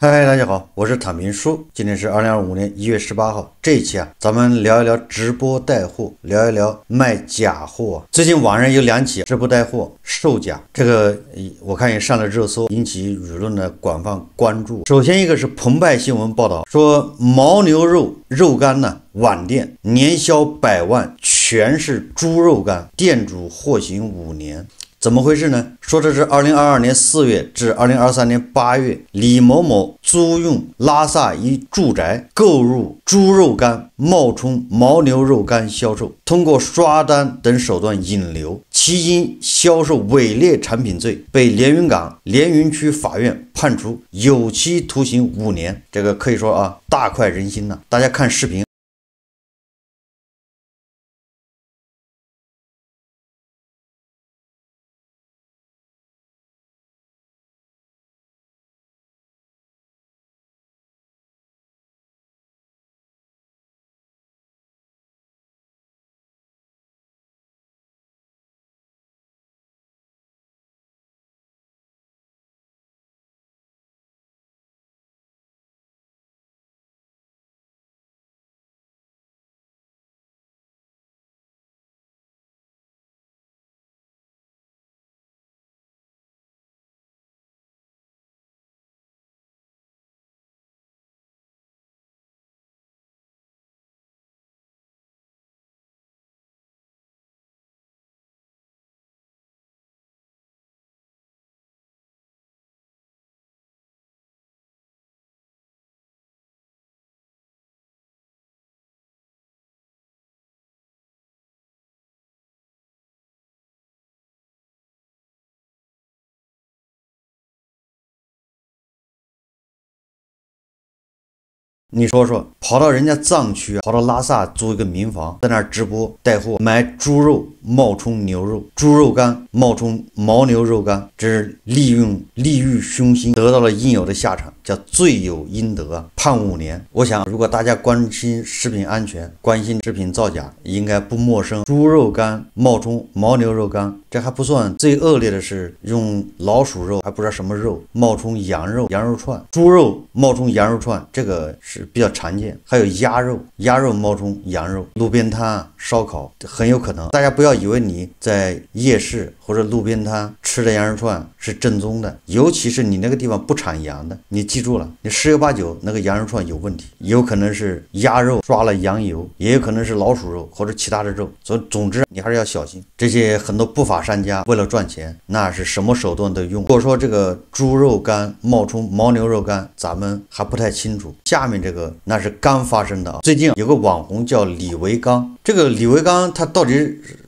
嗨，大家好，我是坦明叔。今天是2025年1月18号，这一期咱们聊一聊直播带货，聊一聊卖假货。最近网上有2起直播带货售假，这个我看也上了热搜，引起舆论的广泛关注。首先一个是澎湃新闻报道说，牦牛肉肉干晚店年销100万，全是猪肉干，店主获刑5年。怎么回事呢？说这是2022年4月至2023年8月，李某某租用拉萨一住宅购入猪肉干，冒充牦牛肉干销售，通过刷单等手段引流，其因销售伪劣产品罪，被连云港连云区法院判处有期徒刑5年。这个可以说大快人心呐！大家看视频。你说说，跑到人家藏区，跑到拉萨租一个民房，在那儿直播带货，买猪肉冒充牛肉，猪肉干冒充牦牛肉干，这是利欲熏心，得到了应有的下场，叫罪有应得，判5年。我想，如果大家关心食品安全，关心食品造假，应该不陌生。猪肉干冒充牦牛肉干，这还不算，最恶劣的是用老鼠肉，还不知道什么肉，冒充羊肉串，猪肉冒充羊肉串，这个是比较常见。还有鸭肉冒充羊肉，路边摊烧烤很有可能。大家不要以为你在夜市或者路边摊吃的羊肉串是正宗的，尤其是你那个地方不产羊的，你记住了，你十有八九那个羊肉串有问题，有可能是鸭肉刷了羊油，也有可能是老鼠肉或者其他的肉。总之你还是要小心。这些很多不法商家为了赚钱，那是什么手段都用。如果说这个猪肉干冒充牦牛肉干，咱们还不太清楚。下面这个那是刚发生的。最近有个网红叫李维刚，这个李维刚他到底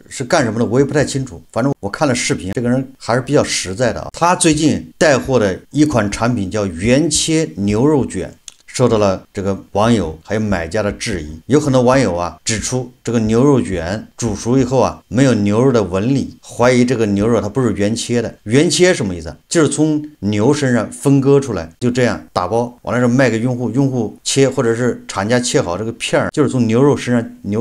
是干什么的我也不太清楚，反正我看了视频，这个人还是比较实在的。他最近带货的一款产品叫原切牛肉卷，受到了这个网友还有买家的质疑。有很多网友指出，这个牛肉卷煮熟以后没有牛肉的纹理，怀疑这个牛肉它不是原切的。原切什么意思？就是从牛身上分割出来，就这样打包完了之后卖给用户切，或者是厂家切好这个片儿，就是从牛身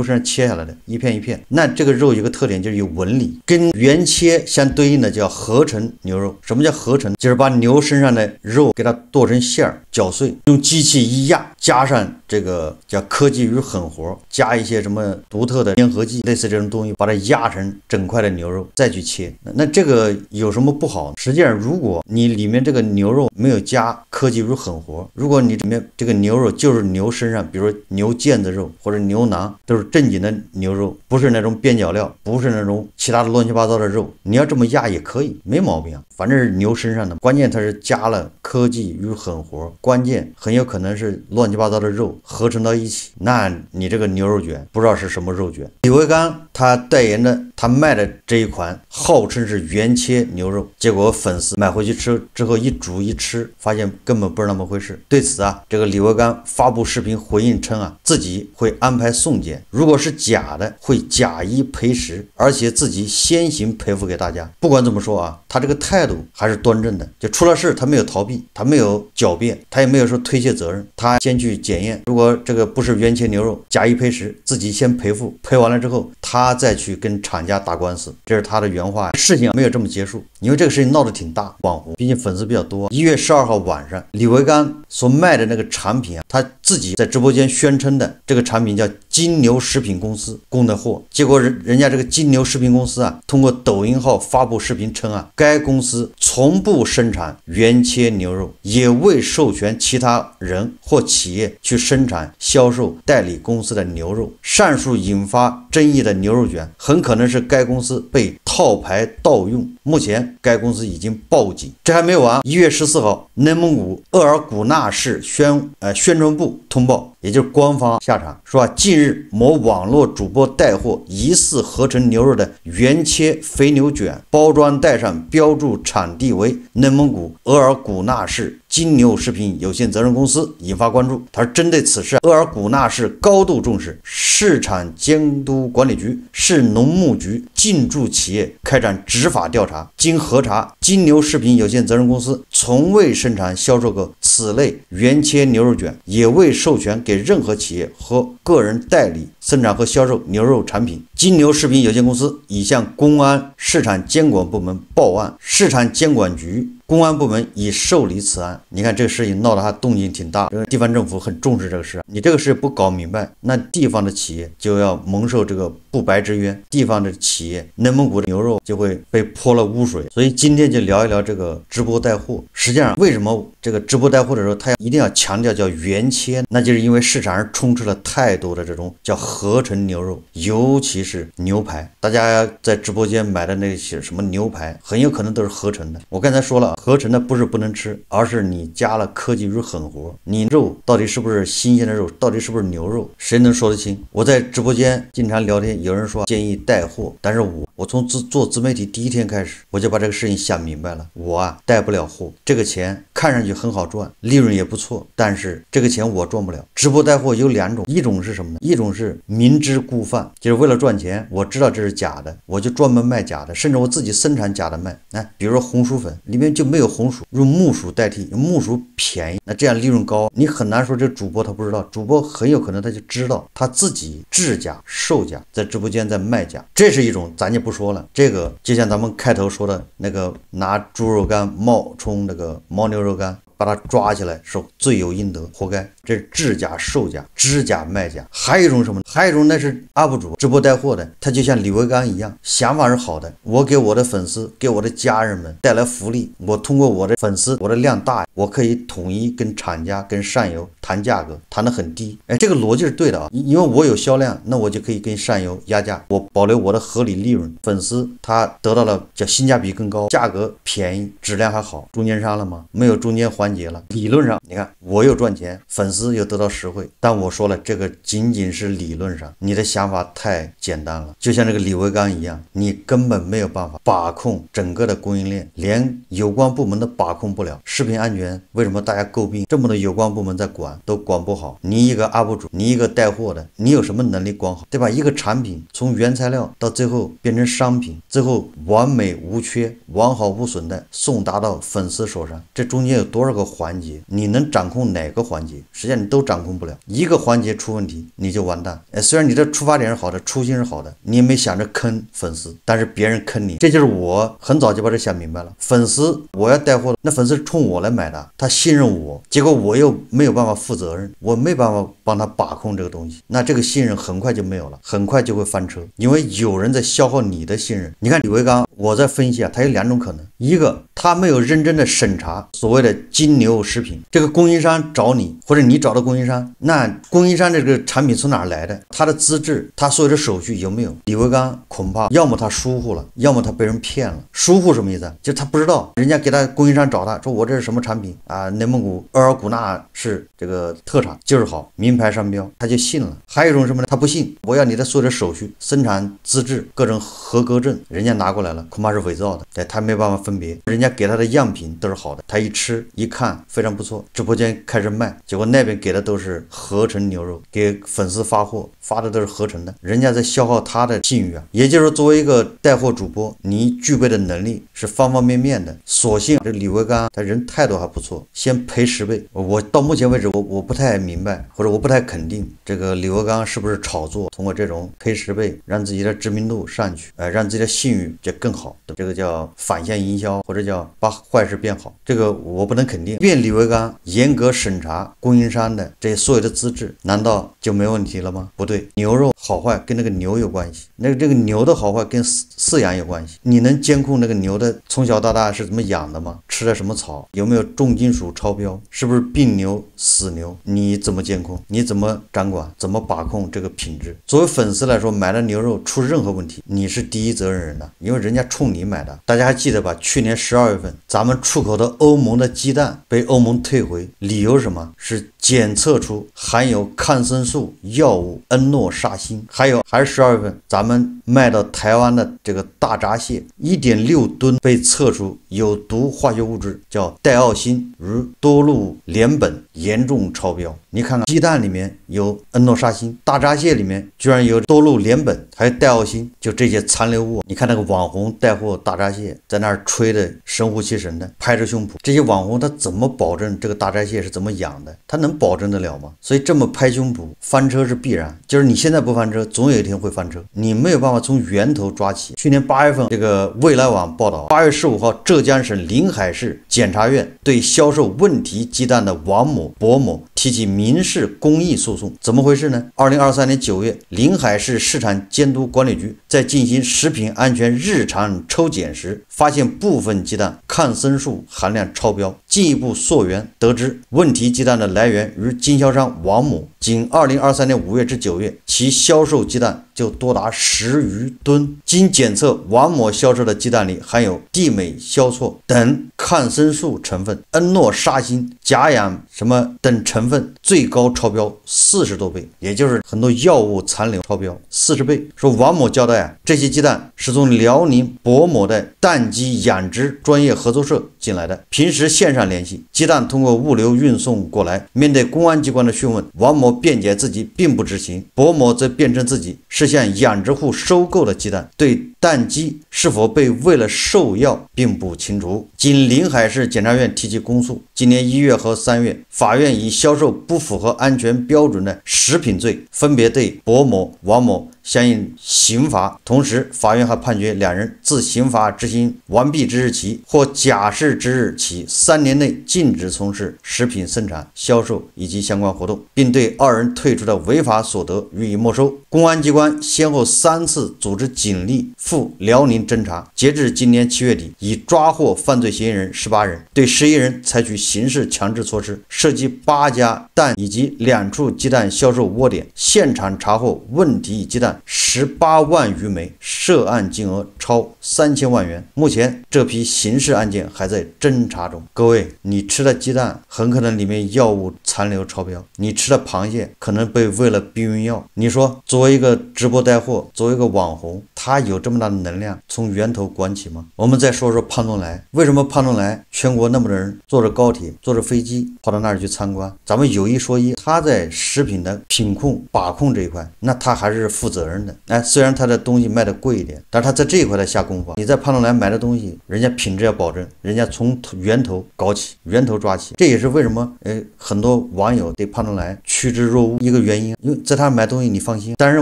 上切下来的一片一片。那这个肉有个特点，就是有纹理，跟原切相对应的叫合成牛肉。什么叫合成？就是把牛身上的肉给它剁成馅儿，搅碎，用机器一压，加上这个叫科技与狠活，加一些什么独特的粘合剂，类似这种东西，把它压成整块的牛肉再去切。那这个有什么不好？实际上如果你里面这个牛肉没有加科技与狠活，如果你里面这个牛肉就是牛身上，比如说牛腱子肉或者牛腩，都是正经的牛肉，不是那种边角料，不是那种其他的乱七八糟的肉，你要这么压也可以，没毛病反正是牛身上的。关键它是加了科技与狠活，关键很有可能是乱七八糟的肉合成到一起，那你这个牛肉卷不知道是什么肉卷。李维刚他代言的，他卖的这一款号称是原切牛肉，结果粉丝买回去吃之后一煮一吃，发现根本不是那么回事。对此这个李维刚发布视频回应称自己会安排送检，如果是假的会假一赔10，而且自己先行赔付给大家。不管怎么说他这个态度还是端正的，就出了事他没有逃避，他没有狡辩，他也没有说推卸责任，他先去检验，如果这个不是原切牛肉，假一赔10，自己先赔付，赔完了之后他再去跟厂家家打官司，这是他的原话。事情没有这么结束，因为这个事情闹得挺大，网红，毕竟粉丝比较多。1月12号晚上，李维刚所卖的那个产品啊，他自己在直播间宣称的这个产品叫金牛食品公司供的货，结果人家这个金牛食品公司啊，通过抖音号发布视频称啊，该公司从不生产原切牛肉，也未授权其他人或企业去生产销售代理公司的牛肉。上述引发争议的牛肉卷很可能是该公司被套牌盗用，目前该公司已经报警。这还没有完，1月14号，内蒙古额尔古纳市宣传部通报，也就是官方下场说啊，近日某网络主播带货疑似合成牛肉的原切肥牛卷，包装袋上标注产地为内蒙古额尔古纳市金牛食品有限责任公司，引发关注。他说，针对此事，额尔古纳市高度重视，市场监督管理局、市农牧局进驻企业开展执法调查。经核查，金牛食品有限责任公司从未生产销售过此类原切牛肉卷，也未授权给任何企业和个人代理生产和销售牛肉产品。金牛食品有限公司已向公安市场监管部门报案，市场监管局、公安部门已受理此案。你看这个事情闹得还动静挺大，这个地方政府很重视这个事。你这个事不搞明白，那地方的企业就要蒙受这个不白之冤，地方的企业内蒙古的牛肉就会被泼了污水。所以今天就聊一聊这个直播带货。实际上为什么这个直播带货的时候他一定要强调叫原切，那就是因为市场上充斥了太多的这种叫合成牛肉，尤其是牛排。大家在直播间买的那些什么牛排很有可能都是合成的。我刚才说了，合成的不是不能吃，而是你加了科技与狠活。你肉到底是不是新鲜的肉，到底是不是牛肉，谁能说得清？我在直播间经常聊天，有人说建议带货，但是我从做自媒体第一天开始，我就把这个事情想明白了。我带不了货，这个钱看上去很好赚，利润也不错，但是这个钱我赚不了。直播带货有2种，一种是什么呢？一种是明知故犯，就是为了赚钱，我知道这是假的，我就专门卖假的，甚至我自己生产假的卖。比如说红薯粉里面就没有红薯，用木薯代替，用木薯便宜，那这样利润高，你很难说这主播他不知道，主播很有可能他就知道，他自己制假售假，在直播间在卖假，这是一种，咱就不说了。这个就像咱们开头说的那个拿猪肉干冒充那个牦牛肉干，把他抓起来是罪有应得，活该。这是制假售假，知假卖假。还有一种什么？还有一种那是 UP 主直播带货的，他就像李维刚一样，想法是好的，我给我的粉丝、给我的家人们带来福利，我通过我的粉丝，我的量大，我可以统一跟厂家、跟上游谈价格，谈得很低。这个逻辑是对的啊，因为我有销量，那我就可以跟上游压价，我保留我的合理利润，粉丝他得到了叫性价比更高，价格便宜，质量还好，中间商了吗？没有中间环节了。理论上你看我又赚钱，粉丝又得到实惠，但我说了，这个仅仅是理论上，你的想法太简单了，就像这个李维刚一样，你根本没有办法把控整个的供应链，连有关部门都把控不了。食品安全为什么大家诟病，这么多有关部门在管都管不好，你一个 UP 主，你一个带货的，你有什么能力管好，对吧？一个产品从原材料到最后变成商品，最后完美无缺、完好无损的送达到粉丝手上，这中间有多少个环节？你能掌控哪个环节？实际上你都掌控不了，一个环节出问题你就完蛋。虽然你的出发点是好的，初心是好的，你也没想着坑粉丝，但是别人坑你，这就是我很早就把这想明白了。粉丝我要带货，那粉丝是冲我来买的，他信任我，结果我又没有办法负责任，我没办法帮他把控这个东西，那这个信任很快就没有了，很快就会翻车，因为有人在消耗你的信任。你看李维刚，我在分析啊，他有2种可能，一个他没有认真的审查所谓的金牛食品，这个供应商找你，或者你找到供应商，那供应商这个产品从哪儿来的，他的资质，他所有的手续有没有？李维刚恐怕要么他疏忽了，要么他被人骗了。疏忽什么意思？就他不知道，人家给他供应商找他说我这是什么产品啊，内蒙古额尔古纳是这个特产，就是好，名牌商标，他就信了。还有一种什么呢？他不信，我要你的所有的手续、生产资质、各种合格证，人家拿过来了，恐怕是伪造的，他没办法分别。人家给他的样品都是好的，他一吃一看非常不错，直播间开始卖，结果那边给的都是合成牛肉，给粉丝发货发的都是合成的，人家在消耗他的信誉啊。也就是说，作为一个带货主播，你具备的能力是方方面面的。所幸这李维刚他人态度还不错，先赔10倍。我到目前为止我不太明白，或者我不太太肯定这个李国刚是不是炒作，通过这种赔10倍让自己的知名度上去，让自己的信誉就更好，这个叫反向营销，或者叫把坏事变好，这个我不能肯定。变李国刚严格审查供应商的这所有的资质，难道就没问题了吗？不对，牛肉好坏跟那个牛有关系，这个牛的好坏跟饲养有关系。你能监控那个牛的从小到大是怎么养的吗？吃的什么草？有没有重金属超标？是不是病牛死牛？你怎么监控？你怎么掌管？怎么把控这个品质？作为粉丝来说，买了牛肉出任何问题，你是第一责任人的，因为人家冲你买的。大家还记得吧？去年12月份，咱们出口的欧盟的鸡蛋被欧盟退回，理由是什么？是检测出含有抗生素药物恩诺沙星。还是12月份，咱们卖到台湾的这个大闸蟹1.6吨被测出有毒化学物质，叫代奥辛与多氯联苯严重超标。你看看鸡蛋里面有恩诺沙星，大闸蟹里面居然有多氯联苯还有代奥辛，就这些残留物。你看那个网红带货大闸蟹在那儿吹的神乎其神的，拍着胸脯，这些网红他怎么保证这个大闸蟹是怎么养的？他能保证得了吗？所以这么拍胸脯翻车是必然，就是你现在不翻车，总有一天会翻车，你没有办法从源头抓起。去年8月份，这个未来网报道，8月15号，浙江省临海市检察院对销售问题鸡蛋的王某、博某提起民事公益诉讼。怎么回事呢？2023年9月，临海市市场监督管理局在进行食品安全日常抽检时，发现部分鸡蛋抗生素含量超标，进一步溯源得知，问题鸡蛋的来源于经销商王某。仅2023年5月至9月，其销售鸡蛋就多达10余吨。经检测，王某销售的鸡蛋里含有地美硝唑等抗生素成分，恩诺沙星、甲氧什么等成分最高超标40多倍，也就是很多药物残留超标40倍。说王某交代这些鸡蛋是从辽宁博某的蛋鸡养殖专业合作社进来的，平时线上联系，鸡蛋通过物流运送过来。面对公安机关的讯问，王某辩解自己并不知情，博某则辩称自己是向养殖户收购的鸡蛋，对蛋鸡是否被喂了兽药并不清楚。经临海市检察院提起公诉，今年1月和3月，法院以销售不符合安全标准的食品罪，分别对博某、王某相应刑罚。同时，法院还判决两人自刑罚执行完毕之日起或假释之日起3年内禁止从事食品生产、销售以及相关活动，并对2人退出的违法所得予以没收。公安机关先后3次组织警力赴辽宁侦查，截至今年7月底，已抓获犯罪嫌疑人18人，对11人采取刑事强制措施，涉及8家蛋以及2处鸡蛋销售窝点，现场查获问题鸡蛋18万余枚，涉案金额超3000万元。目前这批刑事案件还在侦查中。各位，你吃的鸡蛋很可能里面药物残留超标，你吃的螃蟹可能被喂了避孕药。你说作为一个直播带货，作为一个网红，他有这么大的能量从源头管起吗？我们再说说胖东来，为什么胖东来全国那么多人坐着高铁坐着飞机跑到那儿去参观？咱们有一说一，他在食品的品控把控这一块，那他还是负责任的。虽然他的东西卖的贵一点，但是他在这一块他下功夫。你在胖东来买的东西，人家品质要保证，人家从源头搞起，源头抓起。这也是为什么很多网友对胖东来趋之若鹜一个原因，因为在他买东西你放心，但是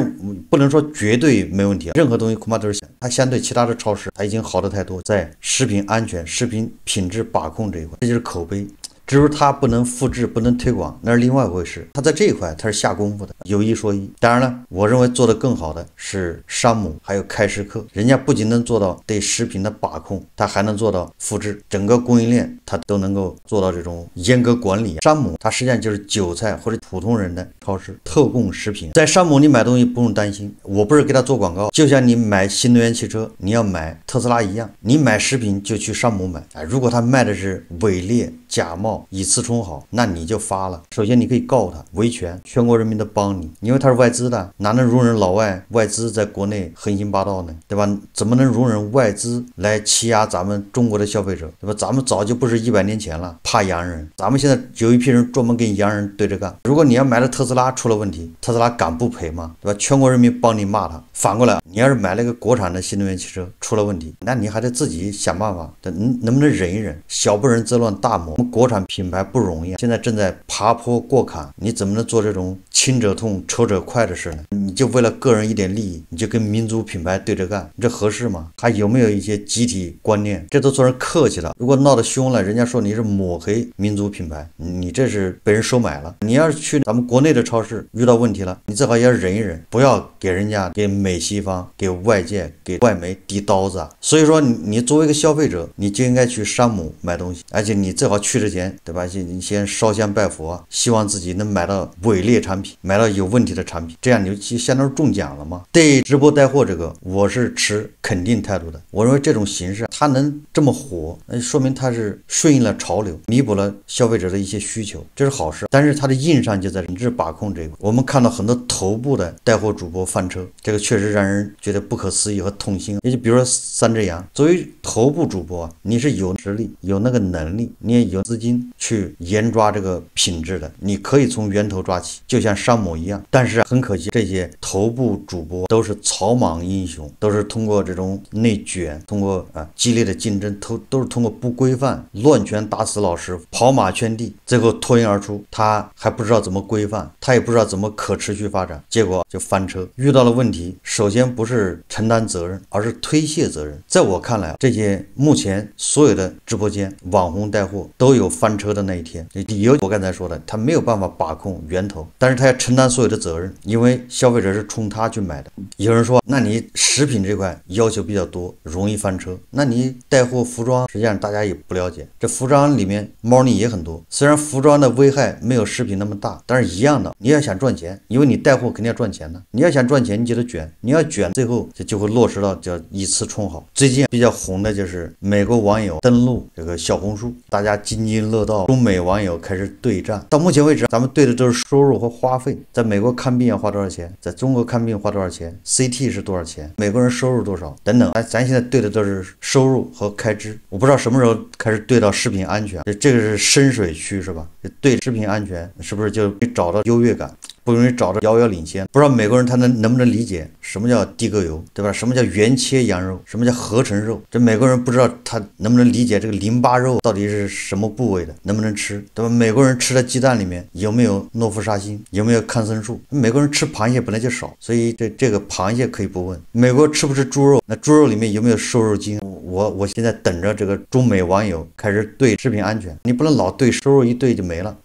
不能说绝对没问题，任何东西恐怕都是它相对其他的超市它已经好的太多，在食品安全、食品品质把控这一块，这就是口碑。至于他不能复制不能推广，那是另外一回事。他在这一块他是下功夫的，有一说一。当然了，我认为做得更好的是山姆还有开市客，人家不仅能做到对食品的把控，他还能做到复制，整个供应链他都能够做到这种严格管理。山姆它实际上就是韭菜或者普通人的超市，特供食品。在山姆你买东西不用担心，我不是给他做广告，就像你买新能源汽车你要买特斯拉一样，你买食品就去山姆买。如果他卖的是伪劣假冒以次充好，那你就发了。首先你可以告他维权，全国人民都帮你，因为他是外资的，哪能容忍老外资在国内横行霸道呢？对吧？怎么能容忍外资来欺压咱们中国的消费者？对吧？咱们早就不是100年前了，怕洋人，咱们现在有一批人专门跟洋人对着干。如果你要买的特斯拉出了问题，特斯拉敢不赔吗？对吧？全国人民帮你骂他。反过来，你要是买了一个国产的新能源汽车出了问题，那你还得自己想办法，能不能忍一忍？小不忍则乱大谋。我们国产品牌不容易啊，现在正在爬坡过坎，你怎么能做这种亲者痛仇者快的事呢？你就为了个人一点利益，你就跟民族品牌对着干，这合适吗？还有没有一些集体观念？这都算是客气了。如果闹得凶了，人家说你是抹黑民族品牌，你这是被人收买了。你要是去咱们国内的超市遇到问题了，你最好也要忍一忍，不要给人家给美西方给外界给外媒递刀子啊。所以说你作为一个消费者，你就应该去山姆买东西，而且你最好去之前，对吧？你先烧香拜佛，希望自己能买到伪劣产品，买到有问题的产品，这样你就相当于中奖了嘛。对直播带货这个，我是持肯定态度的。我认为这种形式它能这么火，那说明它是顺应了潮流，弥补了消费者的一些需求，这是好事。但是它的硬伤就在品质把控这个，我们看到很多头部的带货主播翻车，这个确实让人觉得不可思议和痛心。也就比如说三只羊，作为头部主播，你是有实力、有那个能力，你也有资金去研抓这个品质的，你可以从源头抓起，就像山姆一样。但是很可惜，这些头部主播都是草莽英雄，都是通过这种内卷，通过激烈的竞争，都是通过不规范、乱拳打死老师、跑马圈地，最后脱颖而出。他还不知道怎么规范，他也不知道怎么可持续发展，结果就翻车。遇到了问题，首先不是承担责任，而是推卸责任。在我看来，这些目前所有的直播间网红带货都有翻车的那一天。理由我刚才说的，他没有办法把控源头，但是他要承担所有的责任，因为消费者是冲他去买的。有人说，那你食品这块要求比较多，容易翻车，那你带货服装，实际上大家也不了解，这服装里面猫腻也很多。虽然服装的危害没有食品那么大，但是一样的，你要想赚钱，因为你带货肯定要赚钱的，你要想赚钱，你就得卷，你要卷，最后就会落实到叫以次充好。最近比较红的就是美国网友登录这个小红书，大家津津乐道，中美网友开始对战。到目前为止，咱们对的都是收入和花费，在美国看病要花多少钱，在中国看病花多少钱， CT 是多少钱，美国人收入多少等等。咱现在对的都是收入和开支，我不知道什么时候开始对到食品安全，这个是深水区是吧？对食品安全是不是就找到优越感，不容易找着遥遥领先？不知道美国人他能不能理解什么叫地沟油，对吧？什么叫原切羊肉，什么叫合成肉？这美国人不知道他能不能理解这个淋巴肉到底是什么部位的，能不能吃，对吧？美国人吃的鸡蛋里面有没有诺夫沙星，有没有抗生素？美国人吃螃蟹本来就少，所以这个螃蟹可以不问。美国吃不吃猪肉？那猪肉里面有没有瘦肉精？我现在等着这个中美网友开始对食品安全，你不能老对收入，一对就没了，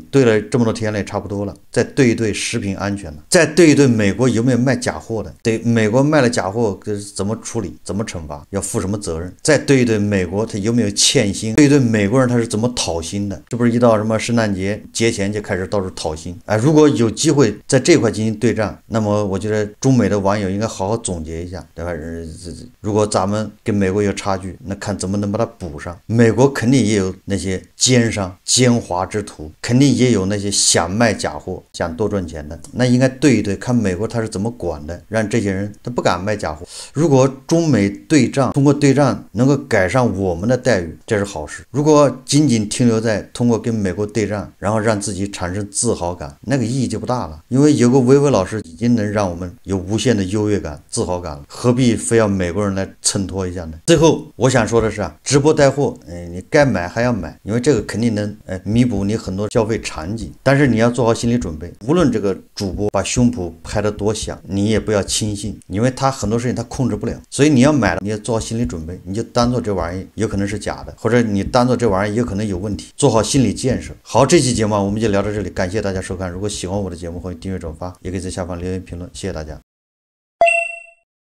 对了这么多天了也差不多了，再对一对食品安全了，再对一对美国有没有卖假货的，对美国卖了假货怎么处理，怎么惩罚，要负什么责任，再对一对美国他有没有欠薪，对一对美国人他是怎么讨薪的，是不是一到什么圣诞节节前就开始到处讨薪？如果有机会在这块进行对战，那么我觉得中美的网友应该好好总结一下，对吧？如果咱们跟美国有差距，那看怎么能把它补上。美国肯定也有那些奸商奸猾之徒，肯定也有那些想卖假货想多赚钱的，那应该对一对，看美国他是怎么管的，让这些人他不敢卖假货。如果中美对仗，通过对战能够改善我们的待遇，这是好事。如果仅仅停留在通过跟美国对战，然后让自己产生自豪感，那个意义就不大了。因为有个维维老师已经能让我们有无限的优越感、自豪感了，何必非要美国人来衬托一下呢？最后我想说的是直播带货，你该买还要买，因为这个肯定能弥补你很多消费场景，但是你要做好心理准备，无论这个主播把胸脯拍得多响，你也不要轻信，因为他很多事情他控制不了，所以你要买了，你要做好心理准备，你就当做这玩意有可能是假的，或者你当做这玩意有可能有问题，做好心理建设。好，这期节目我们就聊到这里，感谢大家收看。如果喜欢我的节目，欢迎订阅转发，也可以在下方留言评论，谢谢大家。